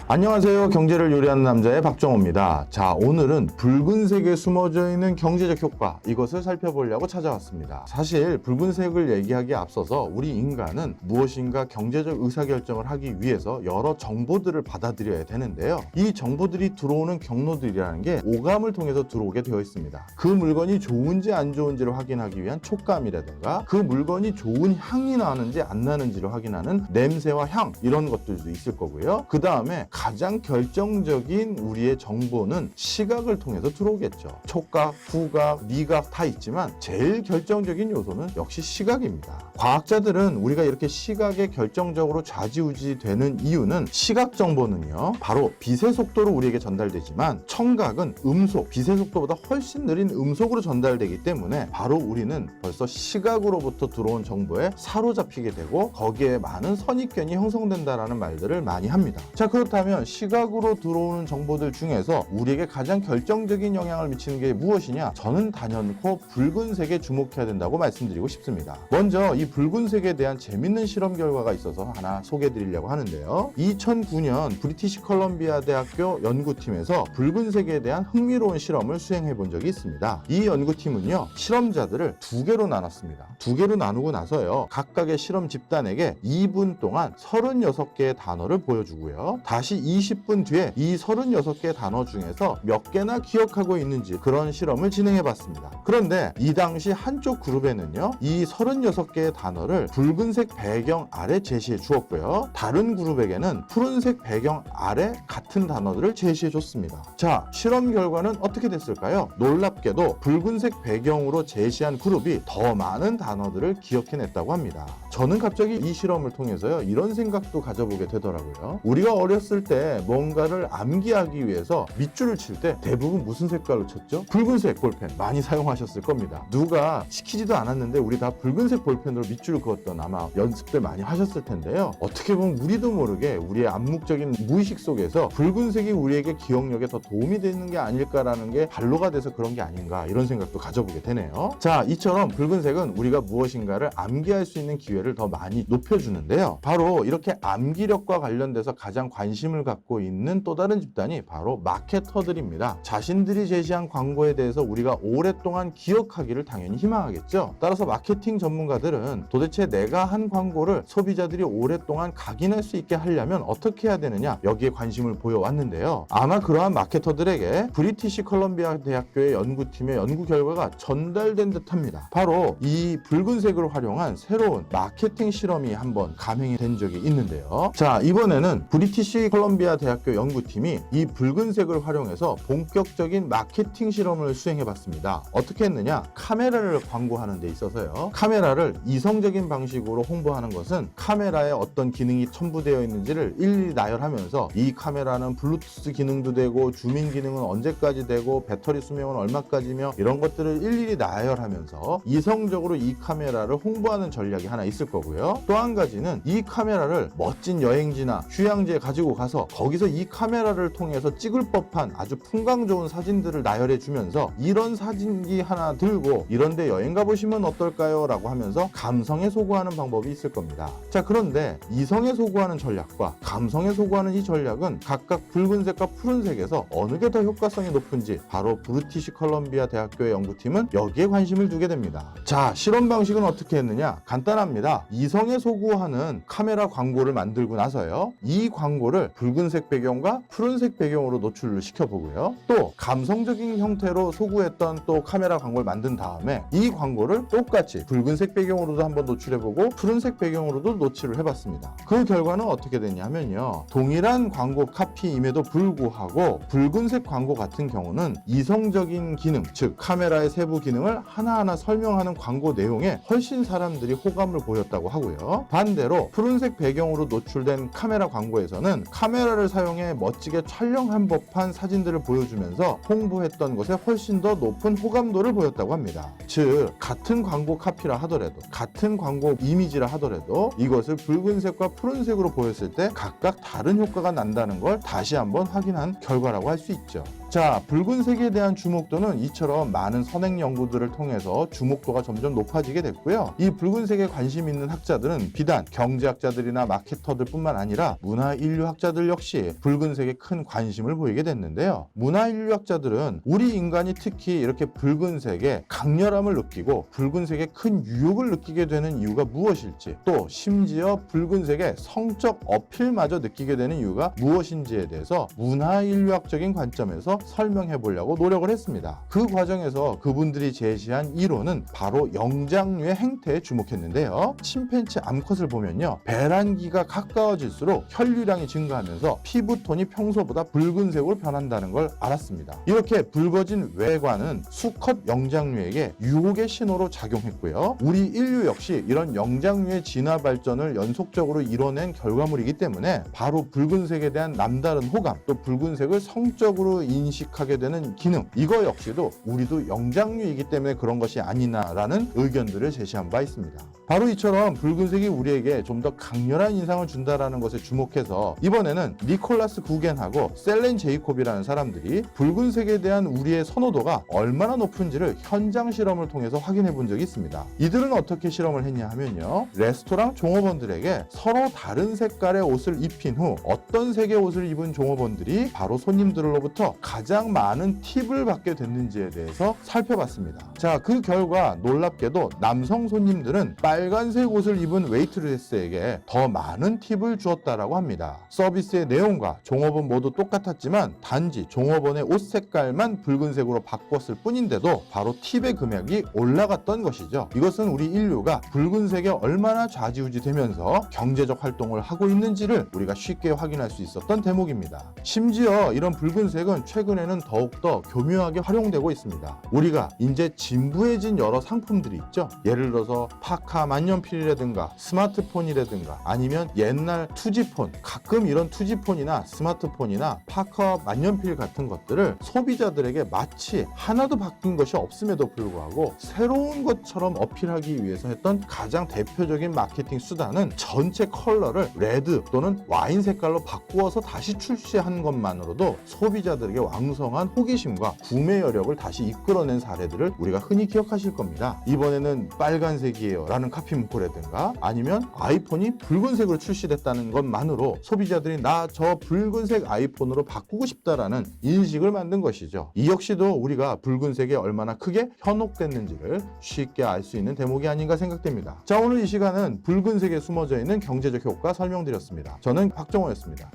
안녕하세요. 경제를 요리하는 남자의 박정호입니다. 자, 오늘은 붉은색에 숨어져 있는 경제적 효과, 이것을 살펴보려고 찾아왔습니다. 사실 붉은색을 얘기하기에 앞서서 우리 인간은 무엇인가 경제적 의사결정을 하기 위해서 여러 정보들을 받아들여야 되는데요. 이 정보들이 들어오는 경로들이라는 게 오감을 통해서 들어오게 되어 있습니다. 그 물건이 좋은지 안 좋은지를 확인하기 위한 촉감이라든가, 그 물건이 좋은 향이 나는지 안 나는지를 확인하는 냄새와 향, 이런 것들도 있을 거고요. 그 다음에 가장 결정적인 우리의 정보는 시각을 통해서 들어오겠죠. 촉각, 후각, 미각 다 있지만 제일 결정적인 요소는 역시 시각입니다. 과학자들은 우리가 이렇게 시각에 결정적으로 좌지우지 되는 이유는, 시각 정보는요 바로 빛의 속도로 우리에게 전달되지만 청각은 음속, 빛의 속도보다 훨씬 느린 음속으로 전달되기 때문에 바로 우리는 벌써 시각으로부터 들어온 정보에 사로잡히게 되고 거기에 많은 선입견이 형성된다라는 말들을 많이 합니다. 자, 그렇다면 시각으로 들어오는 정보들 중에서 우리에게 가장 결정적인 영향을 미치는 게 무엇이냐? 저는 단연코 붉은색에 주목해야 된다고 말씀드리고 싶습니다. 먼저 이 붉은색에 대한 재밌는 실험 결과가 있어서 하나 소개해 드리려고 하는데요. 2009년 브리티시 컬럼비아 대학교 연구팀에서 붉은색에 대한 흥미로운 실험을 수행해 본 적이 있습니다. 이 연구팀은요, 실험자들을 두 개로 나눴습니다. 두 개로 나누고 나서요, 각각의 실험 집단에게 2분 동안 36개의 단어를 보여주고요, 다시 20분 뒤에 이 36개의 단어 중에서 몇 개나 기억하고 있는지 그런 실험을 진행해 봤습니다. 그런데 이 당시 한쪽 그룹에는요, 이 36개의 단어를 붉은색 배경 아래 제시해 주었고요, 다른 그룹에게는 푸른색 배경 아래 같은 단어들을 제시해 줬습니다. 자, 실험 결과는 어떻게 됐을까요? 놀랍게도 붉은색 배경으로 제시한 그룹이 더 많은 단어들을 기억해냈다고 합니다. 저는 갑자기 이 실험을 통해서요, 이런 생각도 가져보게 되더라고요. 우리가 어렸을 때 뭔가를 암기하기 위해서 밑줄을 칠 때 대부분 무슨 색깔로 쳤죠? 붉은색 볼펜 많이 사용하셨을 겁니다. 누가 시키지도 않았는데 우리 다 붉은색 볼펜으로 밑줄을 그었던 아마 연습들 많이 하셨을 텐데요. 어떻게 보면 우리도 모르게 우리의 암묵적인 무의식 속에서 붉은색이 우리에게 기억력에 더 도움이 되는 게 아닐까라는 게 반로가 돼서 그런 게 아닌가, 이런 생각도 가져보게 되네요. 자, 이처럼 붉은색은 우리가 무엇인가를 암기할 수 있는 기회를 더 많이 높여주는데요. 바로 이렇게 암기력과 관련돼서 가장 관심을 갖고 있는 또 다른 집단이 바로 마케터들입니다. 자신들이 제시한 광고에 대해서 우리가 오랫동안 기억하기를 당연히 희망하겠죠. 따라서 마케팅 전문가들은 도대체 내가 한 광고를 소비자들이 오랫동안 각인할 수 있게 하려면 어떻게 해야 되느냐, 여기에 관심을 보여왔는데요. 아마 그러한 마케터들에게 브리티시 컬럼비아 대학교의 연구팀의 연구 결과가 전달된 듯합니다. 바로 이 붉은색을 활용한 새로운 마케팅 실험이 한번 감행이 된 적이 있는데요. 자, 이번에는 브리티시 컬럼비아 대학교 연구팀이 이 붉은색을 활용해서 본격적인 마케팅 실험을 수행해 봤습니다. 어떻게 했느냐? 카메라를 광고하는 데 있어서요, 카메라를 이성적인 방식으로 홍보하는 것은 카메라에 어떤 기능이 첨부되어 있는지를 일일이 나열하면서 이 카메라는 블루투스 기능도 되고 주민 기능은 언제까지 되고 배터리 수명은 얼마까지며 이런 것들을 일일이 나열하면서 이성적으로 이 카메라를 홍보하는 전략이 하나 있을 거고요. 또 한 가지는 이 카메라를 멋진 여행지나 휴양지에 가지고 가서 거기서 이 카메라를 통해서 찍을 법한 아주 풍광 좋은 사진들을 나열해 주면서 이런 사진기 하나 들고 이런데 여행 가보시면 어떨까요? 라고 하면서 감성에 소구하는 방법이 있을 겁니다. 자, 그런데 이성에 소구하는 전략과 감성에 소구하는 이 전략은 각각 붉은색과 푸른색에서 어느 게 더 효과성이 높은지 바로 브리티시 컬럼비아 대학교의 연구팀은 여기에 관심을 두게 됩니다. 자, 실험 방식은 어떻게 했느냐? 간단합니다. 이성에 소구하는 카메라 광고를 만들고 나서요, 이 광고를 붉은색 배경과 푸른색 배경으로 노출을 시켜보고요, 또 감성적인 형태로 소구했던 또 카메라 광고를 만든 다음에 이 광고를 똑같이 붉은색 배경으로도 한번 노출해보고 푸른색 배경으로도 노출을 해봤습니다. 그 결과는 어떻게 됐냐면요, 동일한 광고 카피임에도 불구하고 붉은색 광고 같은 경우는 이성적인 기능, 즉 카메라의 세부 기능을 하나하나 설명하는 광고 내용에 훨씬 사람들이 호감을 보였다고 하고요, 반대로 푸른색 배경으로 노출된 카메라 광고에서는 카메라를 사용해 멋지게 촬영한 법한 사진들을 보여주면서 홍보했던 것에 훨씬 더 높은 호감도를 보였다고 합니다. 즉, 같은 광고 카피라 하더라도, 같은 광고 이미지라 하더라도 이것을 붉은색과 푸른색으로 보였을 때 각각 다른 효과가 난다는 걸 다시 한번 확인한 결과라고 할 수 있죠. 자, 붉은색에 대한 주목도는 이처럼 많은 선행 연구들을 통해서 주목도가 점점 높아지게 됐고요. 이 붉은색에 관심 있는 학자들은 비단 경제학자들이나 마케터들 뿐만 아니라 문화인류학자들 역시 붉은색에 큰 관심을 보이게 됐는데요. 문화인류학자들은 우리 인간이 특히 이렇게 붉은색에 강렬함을 느끼고 붉은색에 큰 유혹을 느끼게 되는 이유가 무엇일지, 또 심지어 붉은색에 성적 어필마저 느끼게 되는 이유가 무엇인지에 대해서 문화인류학적인 관점에서 설명해 보려고 노력을 했습니다. 그 과정에서 그분들이 제시한 이론은 바로 영장류의 행태에 주목했는데요. 침팬지 암컷을 보면요, 배란기가 가까워질수록 혈류량이 증가하면서 피부톤이 평소보다 붉은색으로 변한다는 걸 알았습니다. 이렇게 붉어진 외관은 수컷 영장류에게 유혹의 신호로 작용했고요. 우리 인류 역시 이런 영장류의 진화 발전을 연속적으로 이뤄낸 결과물이기 때문에 바로 붉은색에 대한 남다른 호감, 또 붉은색을 성적으로 인식하게 되는 기능, 이거 역시도 우리도 영장류이기 때문에 그런 것이 아니냐라는 의견들을 제시한 바 있습니다. 바로 이처럼 붉은색이 우리에게 좀 더 강렬한 인상을 준다라는 것에 주목해서 이번에는 니콜라스 구겐하고 셀렌 제이콥이라는 사람들이 붉은색에 대한 우리의 선호도가 얼마나 높은지를 현장 실험을 통해서 확인해 본 적이 있습니다. 이들은 어떻게 실험을 했냐 하면요, 레스토랑 종업원들에게 서로 다른 색깔의 옷을 입힌 후 어떤 색의 옷을 입은 종업원들이 바로 손님들로부터 가장 많은 팁을 받게 됐는지에 대해서 살펴봤습니다. 자, 그 결과 놀랍게도 남성 손님들은 빨간색 옷을 입은 웨이트레스에게 더 많은 팁을 주었다라고 합니다. 서비스의 내용과 종업원 모두 똑같았지만 단지 종업원의 옷 색깔만 붉은색으로 바꿨을 뿐인데도 바로 팁의 금액이 올라갔던 것이죠. 이것은 우리 인류가 붉은색에 얼마나 좌지우지 되면서 경제적 활동을 하고 있는지를 우리가 쉽게 확인할 수 있었던 대목입니다. 심지어 이런 붉은색은 최근에는 더욱더 교묘하게 활용되고 있습니다. 우리가 이제 진부해진 여러 상품들이 있죠. 예를 들어서 파카 만년필이라든가 스마트폰이라든가 아니면 옛날 투지폰, 가끔 이런 투지폰이나 스마트폰이나 파카 만년필 같은 것들을 소비자들에게 마치 하나도 바뀐 것이 없음에도 불구하고 새로운 것처럼 어필하기 위해서 했던 가장 대표적인 마케팅 수단은 전체 컬러를 레드 또는 와인 색깔로 바꾸어서 다시 출시한 것만으로도 소비자들에게 왕성한 호기심과 구매 여력을 다시 이끌어낸 사례들을 우리가 흔히 기억하실 겁니다. 이번에는 빨간색이에요 라는 카피 문구라든가 아니면 아이폰이 붉은색으로 출시됐다는 것만으로 소비자들이 나 저 붉은색 아이폰으로 바꾸고 싶다라는 인식을 만든 것이죠. 이 역시도 우리가 붉은색에 얼마나 크게 현혹됐는지를 쉽게 알 수 있는 대목이 아닌가 생각됩니다. 자, 오늘 이 시간은 붉은색에 숨어져 있는 경제적 효과 설명드렸습니다. 저는 박정호였습니다.